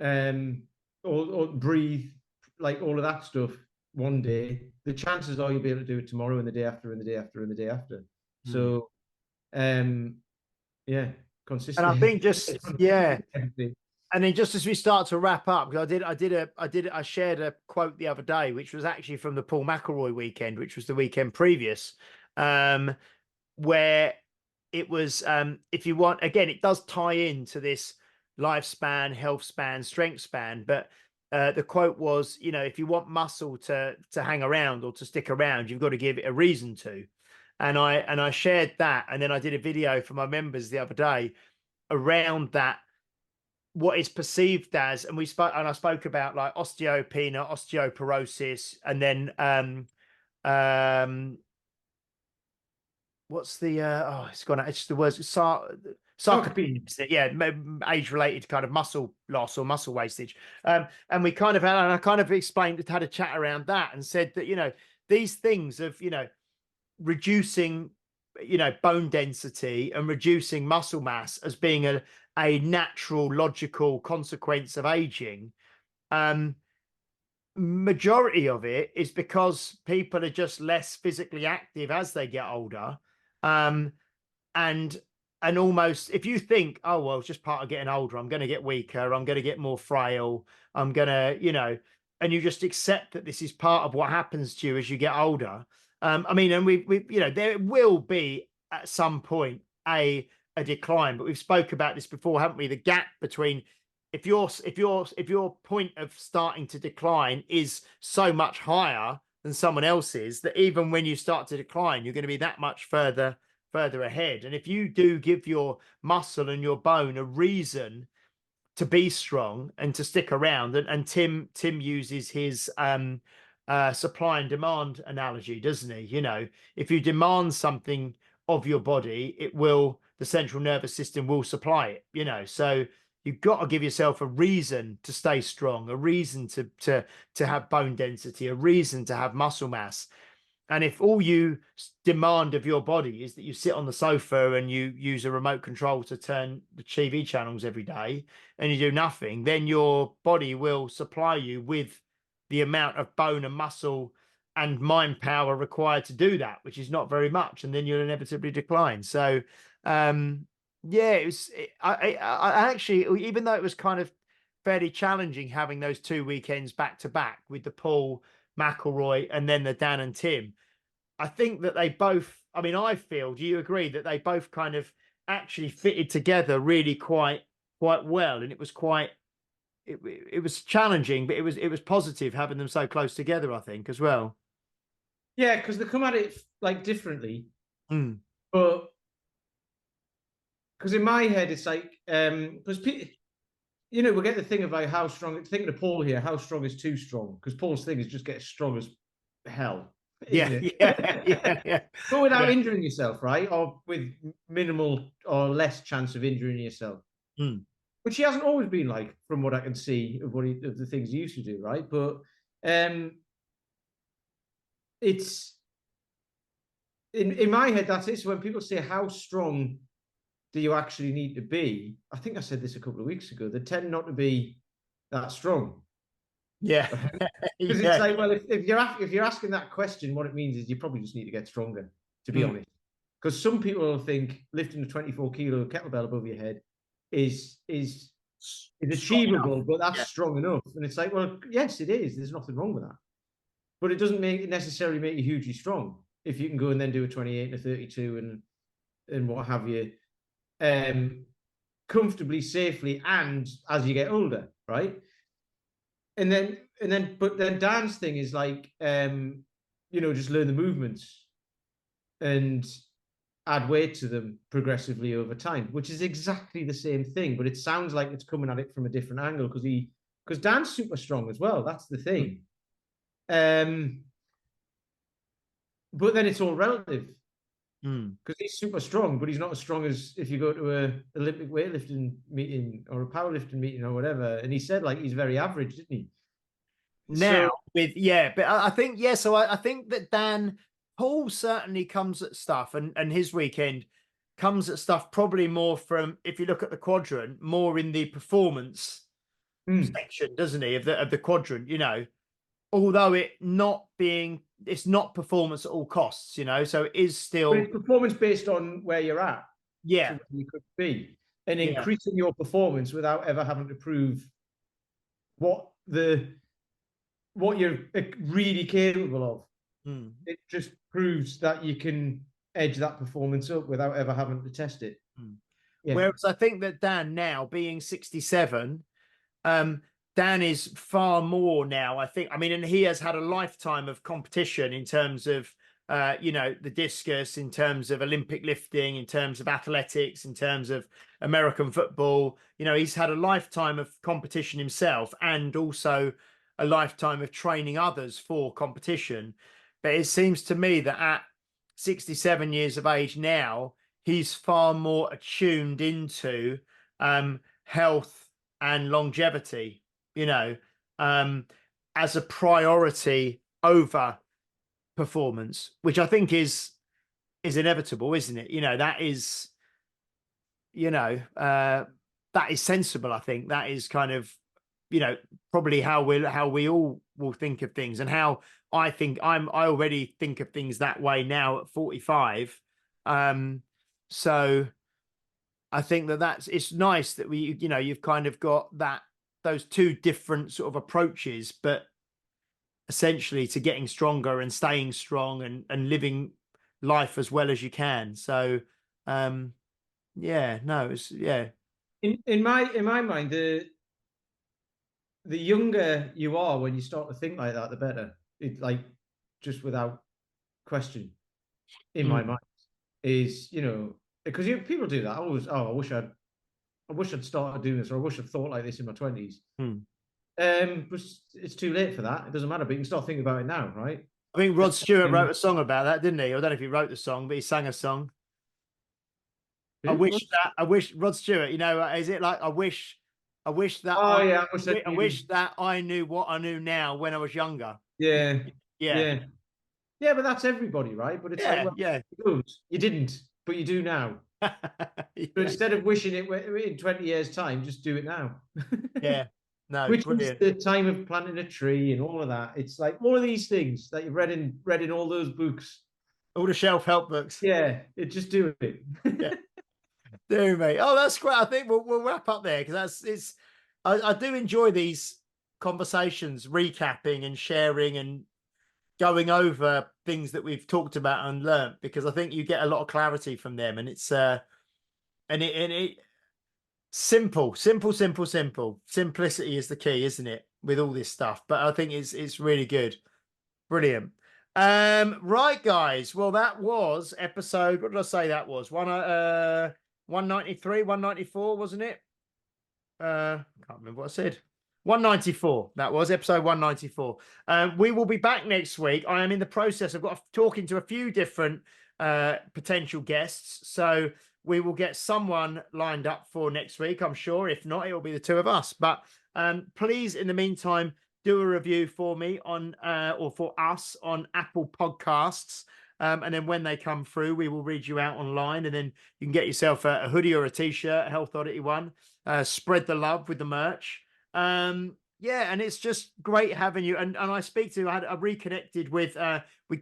or breathe, like all of that stuff one day, the chances are you'll be able to do it tomorrow and the day after and the day after and the day after. So, yeah, And I consistent. think and then just as we start to wrap up, because I shared a quote the other day, which was actually from the Paul McElroy weekend, which was the weekend previous, where it was, if you want, again, it does tie into this lifespan, health span, strength span, but the quote was, if you want muscle to hang around or to stick around, you've got to give it a reason to. And I shared that, and then I did a video for my members the other day around that, what is perceived as, and I spoke about like osteopenia, osteoporosis, and then what's the it's gone, it's the words, sarcopenia, yeah, age related kind of muscle loss or muscle wastage. And I kind of explained, had a chat around that, and said that these things of reducing bone density and reducing muscle mass as being a natural logical consequence of aging, majority of it is because people are just less physically active as they get older. And almost, if you think, oh well, it's just part of getting older, I'm going to get weaker, I'm going to get more frail, I'm going to and you just accept that this is part of what happens to you as you get older. I mean, and we there will be at some point a decline, but we've spoke about this before, haven't we? The gap between if your point of starting to decline is so much higher than someone else's, that even when you start to decline, you're going to be that much further ahead. And if you do give your muscle and your bone a reason to be strong and to stick around, and Tim uses his supply and demand analogy, doesn't he? If you demand something of your body, the central nervous system will supply it. So you've got to give yourself a reason to stay strong, a reason to have bone density, a reason to have muscle mass. And if all you demand of your body is that you sit on the sofa and you use a remote control to turn the TV channels every day and you do nothing, then your body will supply you with the amount of bone and muscle and mind power required to do that, which is not very much. And then you'll inevitably decline. So, I actually, even though it was kind of fairly challenging having those 2 weekends back to back with the Paul McElroy and then the Dan and Tim, I think that they both, I mean, I feel, do you agree that they both kind of actually fitted together really quite well? And it was it was challenging, but it was positive having them so close together, I think, as well. Yeah, because they come at it like differently. But because in my head, it's like, because we get the thing of like how strong, thinking of Paul here, how strong is too strong? Because Paul's thing is just get as strong as hell. Yeah. But without injuring yourself, right? Or with minimal or less chance of injuring yourself. Which he hasn't always been like, from what I can see of of the things he used to do, right? But it's in my head, that's it. So when people say how strong do you actually need to be, I think I said this a couple of weeks ago, they tend not to be that strong. Yeah. Because it's like, well, if you're asking that question, what it means is you probably just need to get stronger, to be honest. Because some people think lifting a 24 kilo kettlebell above your head is achievable, but that's strong enough. And it's like, well, yes, it is. There's nothing wrong with that. But it doesn't necessarily make you hugely strong if you can go and then do a 28 and a 32 and what have you, comfortably, safely, and as you get older, right? But then Dan's thing is like, just learn the movements and add weight to them progressively over time, which is exactly the same thing, but it sounds like it's coming at it from a different angle because Dan's super strong as well. That's the thing. But then it's all relative. because he's super strong, but he's not as strong as if you go to a Olympic weightlifting meeting or a powerlifting meeting or whatever. And he said like he's very average, didn't he? Now So with yeah, but I think yeah. So I think that Dan Paul certainly comes at stuff, and his weekend comes at stuff probably more from, if you look at the quadrant, more in the performance section, doesn't he, of the quadrant? You know, although it's not performance at all costs. You know, so it is but still it's performance based on where you're at to yeah, where you could be, and yeah, increasing your performance without ever having to prove what the what you're really capable of. It just proves that you can edge that performance up without ever having to test it. Yeah. Whereas I think that Dan now being 67, Dan is far more now, I think. I mean, and he has had a lifetime of competition in terms of, you know, the discus, in terms of Olympic lifting, in terms of athletics, in terms of American football. You know, he's had a lifetime of competition himself and also a lifetime of training others for competition. But it seems to me that at 67 years of age now, he's far more attuned into health and longevity, you know, as a priority over performance, which I think is inevitable, isn't it? You know, that is, you know, that is sensible. I think that is kind of, you know, probably how we all will think of things, and how I think I already think of things that way now at 45. So I think that it's nice that we, you know, you've kind of got those two different sort of approaches, but essentially to getting stronger and staying strong and living life as well as you can. So, yeah, no, it's yeah. In my mind, the younger you are when you start to think like that, the better. It like just without question, in my Mm, mind, is because people do that. I always, oh, I wish I'd started doing this, or I wish I'd thought like this in my 20s. mm. But it's too late for that. It doesn't matter, but you can start thinking about it now, right? I think Rod Stewart Um, wrote a song about that, didn't he? I don't know if he wrote the song, but he sang a song. who? I wish Rod Stewart, you know, is it like I wish that Oh yeah, I wish I I knew. wish that I knew what I knew now when I was younger. Yeah, Yeah. yeah, yeah. But that's everybody, right? But it's like, Yeah, well, yeah. you didn't, but you do now. So Yeah. instead of wishing it in 20 years' time, just do it now. Yeah. No, Which is brilliant. the time of planting a tree and all of that. It's like all of these things that you've read in all those books. All the shelf help books. Yeah, just do it. Yeah. Do mate. Oh, that's great. I think we'll wrap up there because I do enjoy these conversations, recapping and sharing and going over things that we've talked about and learnt, because I think you get a lot of clarity from them, and it's and it simple. Simplicity is the key, isn't it, with all this stuff? But I think it's really good. Brilliant. Right, guys. Well, that was episode. What did I say that was? 193, 194, wasn't it? Can't remember what I said. 194. That was episode 194. We will be back next week. I am in the process. I've got talking to a few different potential guests. So we will get someone lined up for next week, I'm sure. If not, it will be the two of us. But please, in the meantime, do a review for me on or for us on Apple Podcasts. And then when they come through, we will read you out online, and then you can get yourself a hoodie or a t-shirt, a Health Oddity one. Spread the love with the merch. Yeah, and it's just great having you. And I reconnected with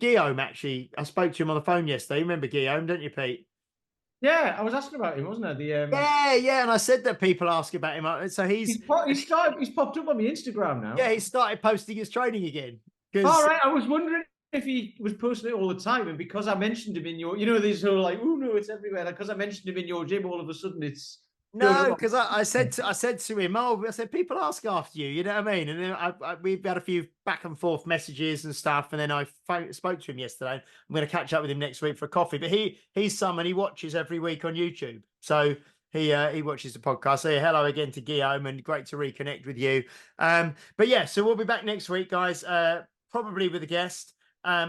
Guillaume, actually. I spoke to him on the phone yesterday. You remember Guillaume, don't you, Pete? Yeah, I was asking about him, wasn't I? Yeah. And I said that people ask about him. So He's popped up on my Instagram now. he started posting his training again. All Because right, I was wondering if he was posting it all the time, and because I mentioned him in your, these whole like, oh no, it's everywhere. Because I mentioned him in your gym, all of a sudden it's showing no, up. because I said to him, I said people ask after you, you know what I mean? And then we've had a few back and forth messages and stuff, and then I spoke to him yesterday. I'm going to catch up with him next week for a coffee. But he's someone he watches every week on YouTube, so he watches the podcast. So hello again to Guillaume, and great to reconnect with you. But yeah, so we'll be back next week, guys. Probably with a guest.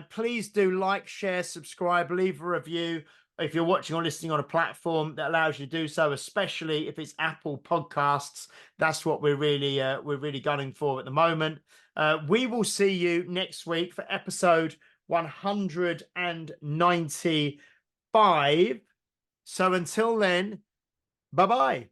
Please do like, share, subscribe, leave a review if you're watching or listening on a platform that allows you to do so, especially if it's Apple Podcasts. That's what we're really gunning for at the moment. We will see you next week for episode 195. So until then, bye-bye.